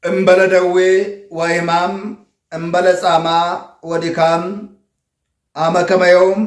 እምበለደዌ ወይማም እምበለጻማ ወድካም አመከመዮም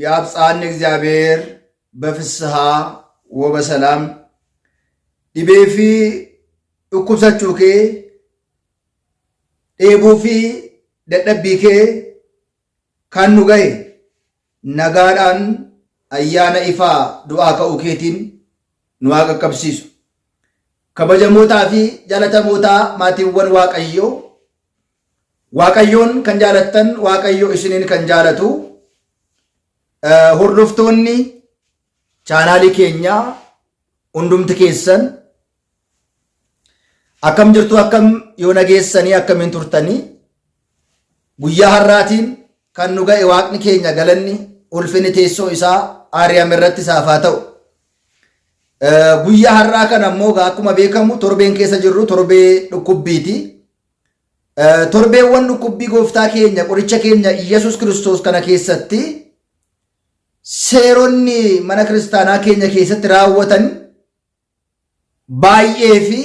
ያብጻን እግዚአብሔር በፍስሐ ወበሰላም ዲቤፊ እኩብሰቹኬ ዴቡፊ ደደቢኬ ካኑገይ ነጋዳን አያነ ኢፋ ዱዓ ከኡኬቲን ኑዋቀ ቀብሲሱ ከበጀሞታ ፊ ጃለተሞታ ማቲወን waaqayyoon kan jaalattan waaqayyo isiniin kan jaalatu hordoftoonni chaanaalii keenya hundumti keessan akkam jirtu akkam yoo nageessanii akkamiin turtanii guyyaa har'aatiin kan nu ga'e waaqni keenya galanni ulfinni teessoo isaa aariyaam irratti saafaa ta'u guyyaa har'aa kan ammoo akkuma beekamu torbeen keessa jirru torbee dhukkubbiiti. Torbeewwan dhukkubbii gooftaa keenya qoricha keenya Iyyasuus Kiristoos kana keessatti seeronni mana kiristaanaa keenya keessatti raawwatan baay'ee fi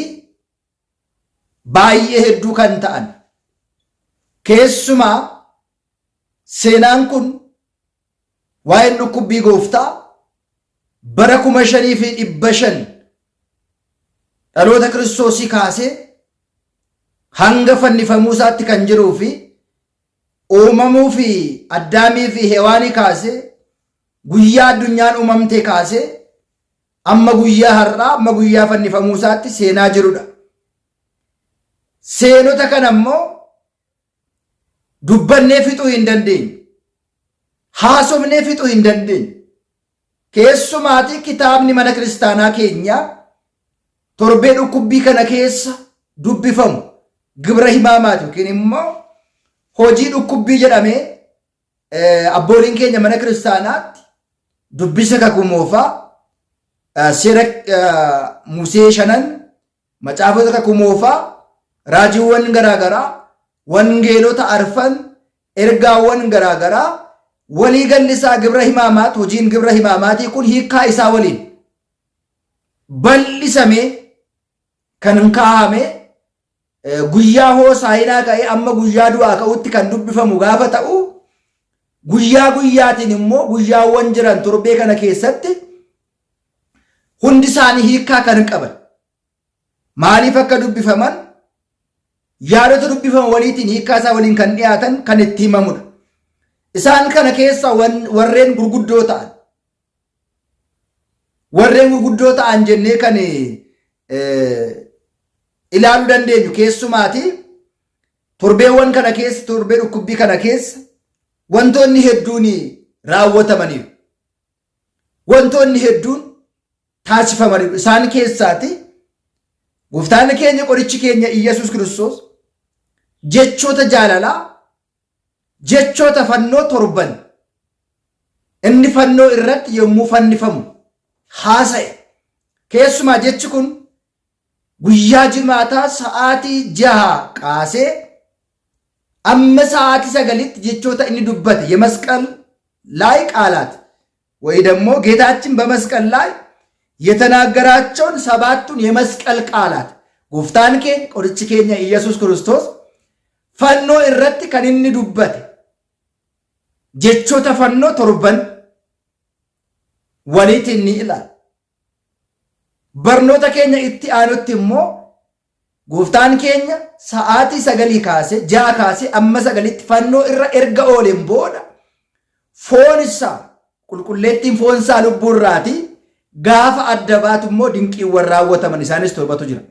baay'ee hedduu kan ta'an keessumaa seenaan kun waa'een dhukkubbii gooftaa bara 5,500 dhaloota Kiristoosii kaasee hanga fannifamuu isaatti kan jiruu fi uumamuu fi addaamii fi hewaanii kaasee guyyaa addunyaan uumamtee kaasee amma guyyaa har'aa amma guyyaa fannifamuu isaatti seenaa jirudha. Seenota kan ammoo dubbannee fixuu hin dandeenye. Haasofnee fixuu hin dandeenye. Keessumaatii kitaabni mana kiristaanaa keenyaa torbee dhukkubbii kana keessa dubbifamu. Gibra himaamaati yookiin immoo hojii dhukkubbii jedhamee abbooliin keenya mana kiristaanaatti dubbisa kakuu moofaa seera Musee 5 macaafota kakuu moofaa raajiiwwan garaagaraa wangeelota arfan ergaawwan garaagaraa walii gallisaa gibra himaamaati. Hojiin gibra himaamaatii kun hiikkaa isaa waliin bal'isamee kan kaa'ame guyyaa hoosaayinaa ka'ee amma guyyaa du'aa ka'utti kan dubbifamu gaafa ta'u guyyaa guyyaatiin immoo guyyaawwan jiran torbee kana keessatti hundi isaanii hiikkaa kan qaban maaliif akka dubbifaman yaadota dubbifaman waliitiin hiikkaa isaa waliin kan dhiyaatan kan itti himamudha. Isaan kana keessa warreen gurguddoo ta'an jennee kan ilaaluu dandeenyu keessumaati torbeewwan kana keessa torbee dhukkubbii kana keessa wantoonni hedduun raawwatamaniiru. Wantoonni hedduun taasifamaniiru. Isaan keessaati gooftaan keenya qorichi keenya Iyyasuus Kiristoos jechoota jaalalaa jechoota fannoo torban inni fannoo irratti yommuu fannifamu haasa'e. Keessumaa jechi kun guyyaa jimaataa sa'aatii 6 kaasee amma sa'aatii 9 jechoota inni dubbate የመስቀል ላይ ቃላት ወይ ደግሞ ጌታችን በመስቀል ላይ የተናገራቸውን ሰባቱን የመስቀል ቃላት ጎፍታን ኬ ቆርጭ ኬኛ ኢየሱስ ክርስቶስ ፈኖ እረቲ kan inni dubbate jechoota fannoo torban walitti ni ilaala. Barnoota keenya itti aanutti immoo gooftaan keenya sa'aatii 9 kaasee 6 kaasee amma 9tti fannoo irra erga ooleen booda foon isaa qulqulleettiin foon isaa lubbuu irraati gaafa adda baatu immoo dinqiiwwan raawwataman isaanis torbatu jira.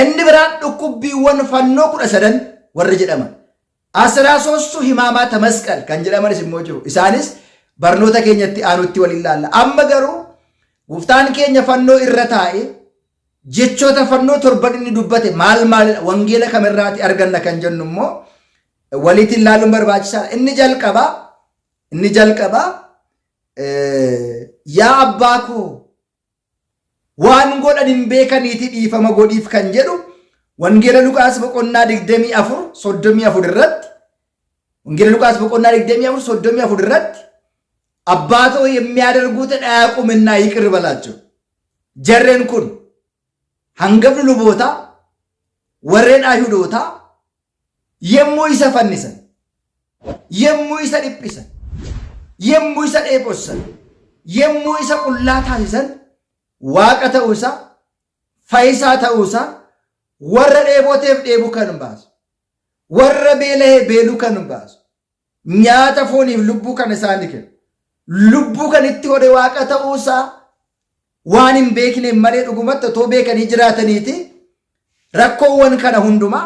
Inni biraan dhukkubbiiwwan fannoo 13 warri jedhaman 13 himaamaata masqal kan jedhamanis immoo jiru. Isaanis barnoota keenyatti aanutti waliin ilaalla. Amma garuu gooftaan keenya fannoo irra taa'e jechoota fannoo torban inni dubbate maal wangeela kamirraati arganna kan jennu immoo walitti ilaaluun barbaachisaadha. Inni jalqabaa yaa abbaa koo waan godhan hin beekaniiti dhiifama godhiif kan jedhu wangeela Luqaas boqonnaa 24:34 irratti wangeela Luqaas boqonnaa 24:34 irratti አባቶ የሚያደርጉትን አያውቁምና ይቅር በላቸው። ጀሬን ኩን hangafni lubootaa warreen Ayihudootaa yemmuu isa fannisan, yemmuu isa dhiphisan, yemmuu isa dheebossan, yemmuu isa qullaa taasisan waaqa ta'uusaa, fayyisaa ta'uusaa, warra dheeboteef dheebuu kan baasu, warra beela'ee beeluu kan baasu, nyaata fooniif lubbuu kan isaanii kennu, lubbuu kan itti hodhe waaqa ta'uusaa waan hin beekne malee dhugumatti otoo beekanii jiraataniiti rakkoowwan kana hundumaa,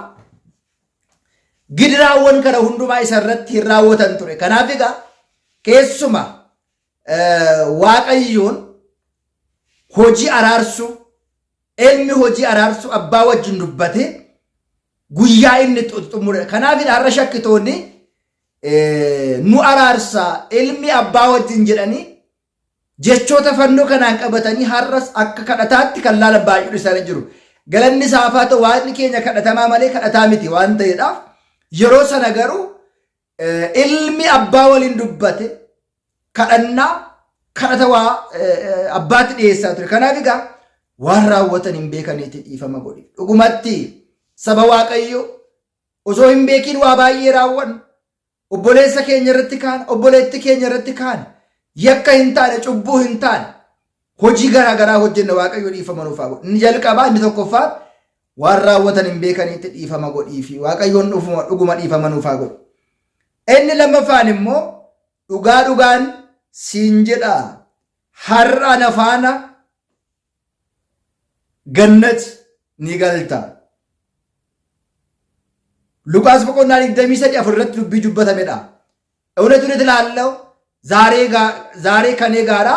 gidiraawwan kana hundumaa isarratti hin raawwatan ture. Kanaaf egaa keessuma Waaqayyoon hojii araarsuu, ilmi hojii araarsuu abbaa wajjin dubbatee guyyaa inni xumure. Kanaaf har'a shakkitoonni nu araarsaa ilmi abbaa wajjin jedhanii jechoota fannoo kanaan qabatanii har'as akka kadhataatti kan laalan baay'een isaanii jiru. Galanni isaaf haa ta'u, waaqni keenya kadhatamaa malee kadhataa miti waan ta'eedhaaf yeroo sana garuu ilmi abbaa waliin dubbate kadhannaa kadhata abbaatti dhiyeessaa ture. Kanaaf egaa waan raawwatan hin beekaniitti dhiifama godhi. Dhugumatti saba Waaqayyoo osoo hin beekin waa baay'ee raawwannu, obboleessa keenya irratti kaan, obboleetti keenya irratti kaan, yakka hin taane, cubbuu hin taane, hojii garaagaraa hojjenna. Waaqayyo dhiifama nuuf haa godhu. Inni jalqabaa, inni tokkoffaan waan raawwatan hin beekaniitti dhiifama godhii fi Waaqayyoon dhuguma dhiifama nuuf haa godhu. Inni lammaffaan immoo dhugaan siin jedhaa har'a na faana gannat ni galta. Luqaas boqonnaa 23 irratti dubbii dubbatamedha. እውነቱን እላለሁ ዛሬ ከኔ ጋራ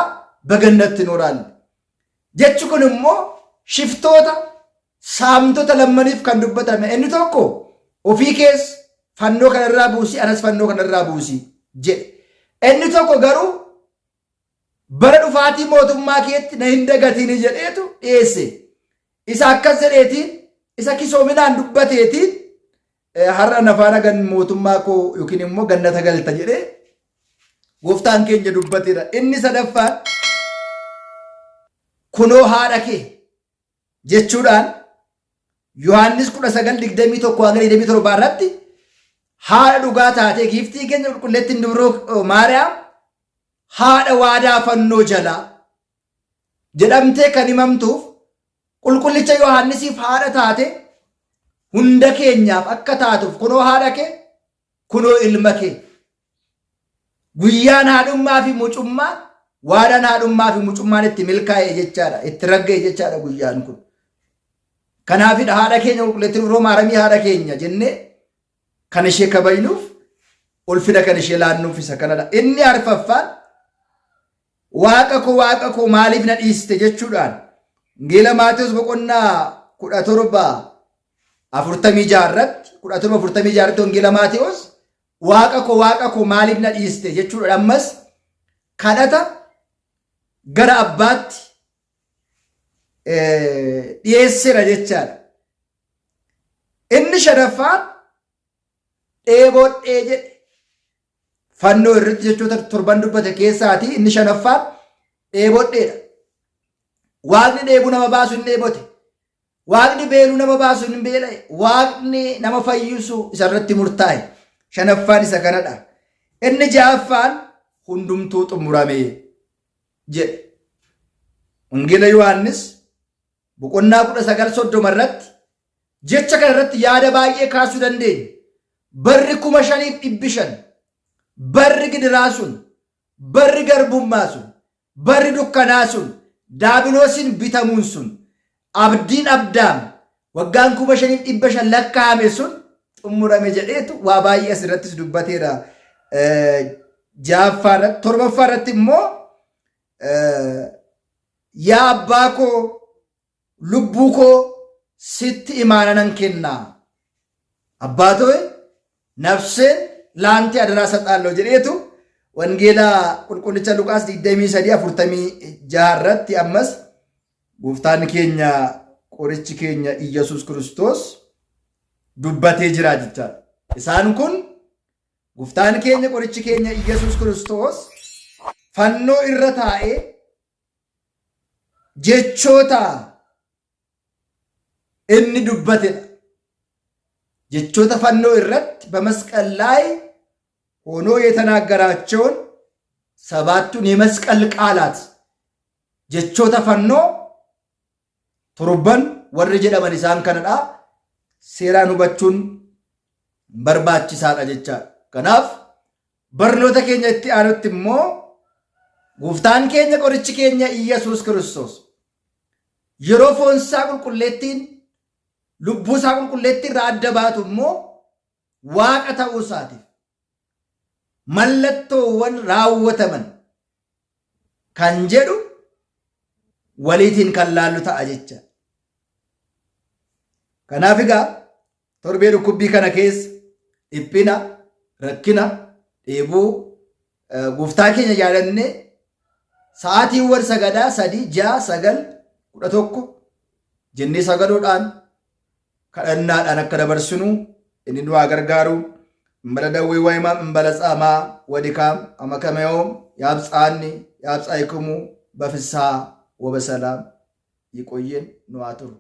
በገነት ትኖራለህ። jechi kun immoo shiftoota saamtota lammaniif kan dubbatame. Inni tokko ofii keessa fannoo kanarraa buusii, anas fannoo kanarraa buusii jedhe. Inni tokko garuu bara dhufaatii mootummaa keetti na hin dagatiin jedheetu dhiyeesse. Isa akkas jedheetiin, isa kisoominaan dubbateetiin har'a na faana gan mootummaa koo yookiin immoo gannata galta jedhee gooftaan keenya dubbateera. Inni sadaffaan kunoo haadha kee jechuudhaan Yohaannis 19:21-27 irratti haadha dhugaa taatee giiftii keenya qulqulleettiin dubroo Maariyaam haadha waadaa fannoo jalaa jedhamtee kan himamtuuf qulqullicha Yohaannisiif haadha taate hunda keenyaaf akka taatuuf kunoo haadha kee, kunoo ilma kee. Guyyaan haadhummaa fi mucummaa, waadaan haadhummaa fi mucummaan itti milkaa'e jechaadha, itti ragga'e jechaadha guyyaan kun. Kanaafidha haadha keenya qulqulleettiin dubroo Maariyaamii haadha keenya jennee kan ishee kabajnuuf, ulfina kan ishee laannuuf isa kanadha. Inni arfaffaan waaqa koo maaliif na dhiiste jechuudhaan Wangeela Maatewos boqonnaa 17:46 irratti Wangeela Maatewos waaqa koo maaliif na dhiiste jechuudhaan ammas kadhata gara abbaatti dhiyeesseera jechaadha. Inni shanaffaan dheebodhee jedhe fannoo irratti jechoota 7 dubbate keessaati. Inni shanaffaan dheebodheedha. Waaqni dheebuu nama baasu hin dheebote. Waaqni beeluu nama baasu hin beela'e. Waaqni nama fayyisu isarratti murtaa'e. Shanaffaan isa kanadha. Inni ja'affaan hundumtuu xumurame jedhe. Wangeela Yohaannis boqonnaa 19:30 irratti jecha kana irratti yaada baay'ee kaasuu dandeenya. Barri 5,500, barri gidiraa sun, barri garbummaa sun, barri dukkanaa sun, daabiloosiin bitamuun sun, abdiin abdaam waggaan 5,500 lakkaa'ame sun xumurame jedheetu waa baay'ee asirrattis dubbateera. Ja'affaa irratti, 7ffaa irratti immoo yaa abbaa koo lubbuu koo sitti imaana nan kennaa, abbaatoo nafseen laantii adaraa saxaalloo jedheetu wangeela qulqullicha Luqaas 23:46 irratti ammas gooftaan keenya qorichi keenya Iyyasuus Kiristoos dubbatee jira jechaadha. Isaan kun gooftaan keenya qorichi keenya Iyyasuus Kiristoos fannoo irra taa'ee jechoota inni dubbatedha. Jechoota fannoo irratti በመስቀል ላይ ሆኖ የተናገራቸውን ሰባቱን የመስቀል ቃላት jechoota fannoo torban warri jedhaman isaan kanadha. Seeraan hubachuun barbaachisaadha jechaadha. Kanaaf barnoota keenya itti aanutti immoo gooftaan keenya qorichi keenya Iyyesuus Kiristoos yeroo foon isaa qulqulleettiin lubbuu isaa qulqulleettiin irraa adda baatu immoo waaqa ta'uu isaatiif mallattoowwan raawwataman kan jedhu waliitiin kan laallu ta'a jecha. Kanaaf egaa torbee dhukkubbii kana keessa dhiphina, rakkina, dheebuu gooftaa keenya yaadannee sa'aatiiwwan sagadaa 3, 6, 9, 11 jennee sagaduudhaan kadhannaadhaan akka dabarsinu inni nu haa gargaaru. እምበለ ደዌ ወይማም እምበለ ጻማ ወድካም አመከመዮም ያብጻኒ ያብጻይክሙ በፍስሐ ወበሰላም ይቆየን። ነው አትሩ